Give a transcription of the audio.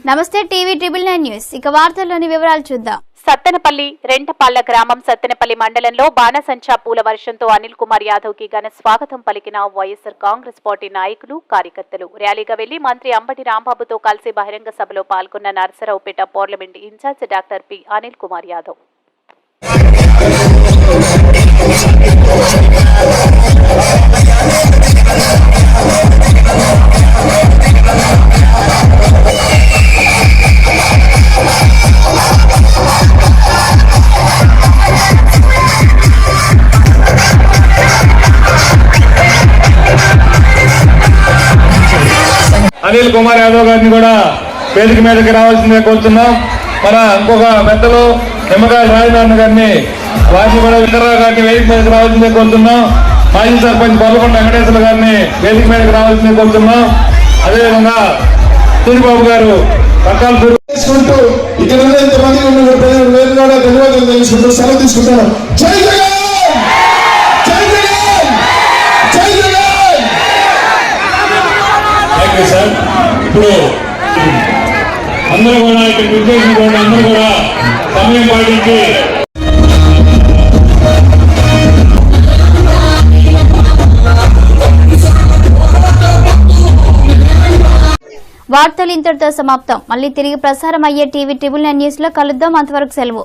నమస్తే TV triple 9 news ఇక వార్తల్లోని వివరాలు చూద్దాం. సత్తెనపల్లి రెంటపాళ్ల గ్రామం సత్తెనపల్లి మండలంలో బాణసంచా పూల వర్షంతో అనిల్ కుమార్ యాదవ్ కి ఘన స్వాగతం పలికిన వైఎస్ఆర్ కాంగ్రెస్ పార్టీ నాయకులు కార్యకర్తలు. ర్యాలీగా వెళ్లి మంత్రి అంబటి రాంబాబుతో కలిసి బహిరంగ సభలో పాల్గొన్న Narasaraopet parliament in charge doctor P Anil Kumar Yadav. Anil Kumar Yadav గారిని కూడా వేదిక మీదకి రావాల్సిందే కోరుతున్నాం. మన ఇంకొక పెద్దలు నిమ్మకాయల రాజనారాయణ గారిని వారిని కూడా విక్రరావు గారిని వేదిక మీదకి రావాల్సిందే కోరుతున్నాం. మాజీ సర్పంచ్ బొల్లకొండ వెంకటేశ్వర గారిని వేదిక మీదకి రావాల్సిందే కోరుతున్నాం. అదేవిధంగా సూరిబాబు గారు పట్టాలు తీసుకుంటూ ఇక్కడ ఎంతమంది ఉన్న ప్రజలు ధన్యవాదాలు తెలుసుకుంటూ సెలవు తీసుకుంటాను. జై జగన్, జై జగన్, జై జగన్. Thank you sir. ఇప్పుడు అందరూ కూడా ఇక్కడ నిర్దేశించుకోండి. అందరూ కూడా సమయం పాటించి వార్తలు ఇంతటితో సమాప్తం. మళ్ళీ తిరిగి ప్రసారం అయ్యే టీవీ ట్రిబుల్ 9 న్యూస్ లో కలుద్దాం. అంతవరకు సెలవు.